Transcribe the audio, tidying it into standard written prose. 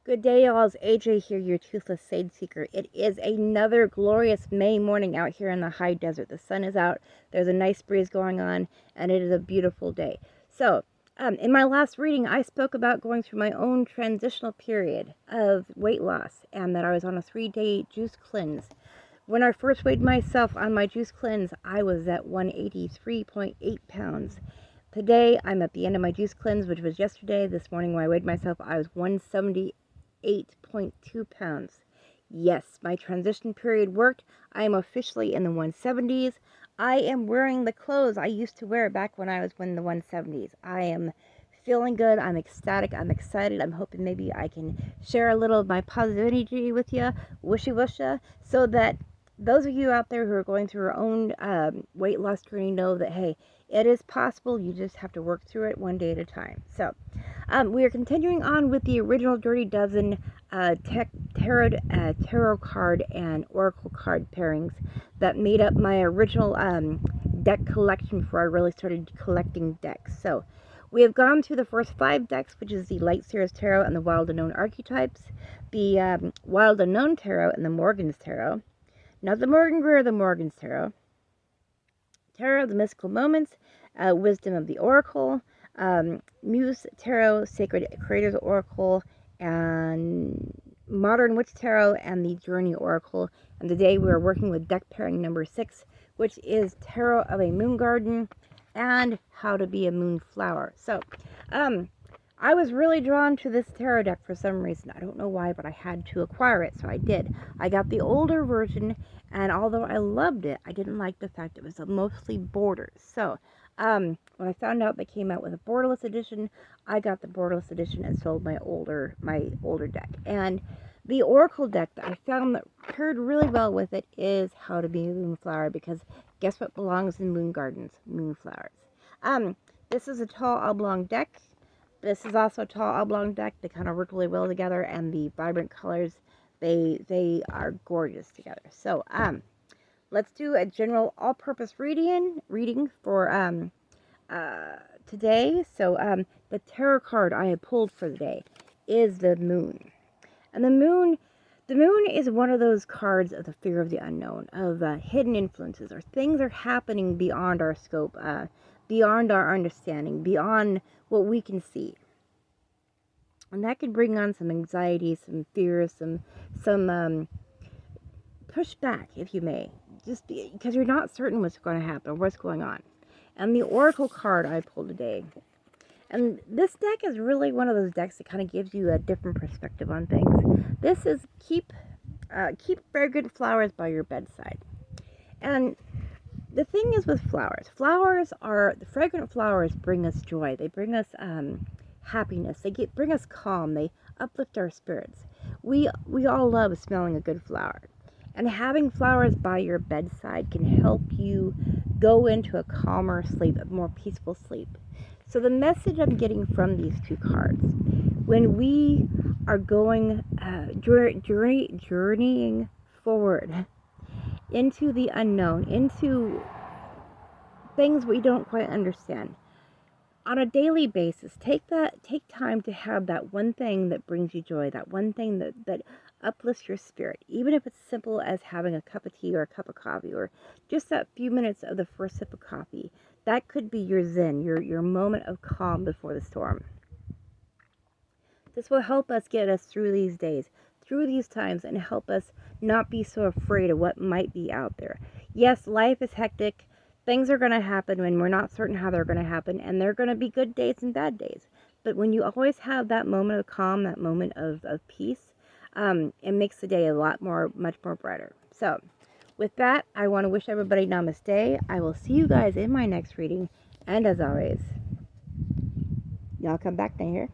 Good day, y'all. It's AJ here, your toothless sage seeker. It is another glorious May morning out here in the high desert. The sun is out, there's a nice breeze going on, and it is a beautiful day. So, in my last reading, I spoke about going through my own transitional period of weight loss and that I was on a 3-day juice cleanse. When I first weighed myself on my juice cleanse, I was at 183.8 pounds. Today, I'm at the end of my juice cleanse, which was yesterday. This morning, when I weighed myself, I was 178.2 pounds. Yes, my transition period worked. I am officially in the 170s. I am wearing the clothes I used to wear back when I was in the 170s. I am feeling good. I'm ecstatic. I'm excited. I'm hoping maybe I can share a little of my positive energy with you, wishy washa, so that those of you out there who are going through your own weight loss journey know that, hey, it is possible. You just have to work through it one day at a time. So, we are continuing on with the original Dirty Dozen tarot card and oracle card pairings that made up my original deck collection before I really started collecting decks. So, we have gone through the first 5 decks, which is the Light Seers Tarot and the Wild Unknown Archetypes, the Wild Unknown Tarot and the Morgan's Tarot. Not the Morgan Greer, the Morgan's Tarot. Tarot of the Mystical Moments, Wisdom of the Oracle, Muse Tarot, Sacred Creators Oracle, and Modern Witch Tarot, and the Journey Oracle. And today we are working with deck pairing number 6, which is Tarot of a Moon Garden and How to Be a Moonflower. So, I was really drawn to this tarot deck for some reason. I don't know why, but I had to acquire it, so I did. I got the older version, and although I loved it, I didn't like the fact it was mostly borders. So, when I found out they came out with a borderless edition, I got the borderless edition and sold my older deck. And the Oracle deck that I found that paired really well with it is How to Be a Moonflower, because guess what belongs in moon gardens? Moonflowers. This is a tall oblong deck. This is also a tall oblong deck. They kind of work really well together, and the vibrant colors, they are gorgeous together. So, let's do a general all-purpose reading for today. So, the tarot card I have pulled for the day is the Moon, and the moon is one of those cards of the fear of the unknown, of hidden influences, or things are happening beyond our scope, beyond our understanding, beyond what we can see. And that could bring on some anxiety, some fear, some pushback, if you may, just because you're not certain what's going to happen or what's going on. And the Oracle card I pulled today, and this deck is really one of those decks that kind of gives you a different perspective on things. This is keep fragrant flowers by your bedside. And the thing is with flowers, the fragrant flowers bring us joy. They bring us happiness. They bring us calm. They uplift our spirits. We all love smelling a good flower. And having flowers by your bedside can help you go into a calmer sleep, a more peaceful sleep. So the message I'm getting from these two cards, when we are going journeying forward into the unknown, into things we don't quite understand, on a daily basis, take time to have that one thing that brings you joy, that one thing that uplifts your spirit, even if it's simple as having a cup of tea or a cup of coffee, or just that few minutes of the first sip of coffee. That could be your zen, your moment of calm before the storm. This will help us get us through these days, through these times, and help us not be so afraid of what might be out there. Yes, life is hectic. Things are going to happen when we're not certain how they're going to happen, and there are going to be good days and bad days. But when you always have that moment of calm, that moment of peace, it makes the day much more brighter. So, with that, I want to wish everybody namaste. I will see you guys in my next reading, and as always, y'all come back down here.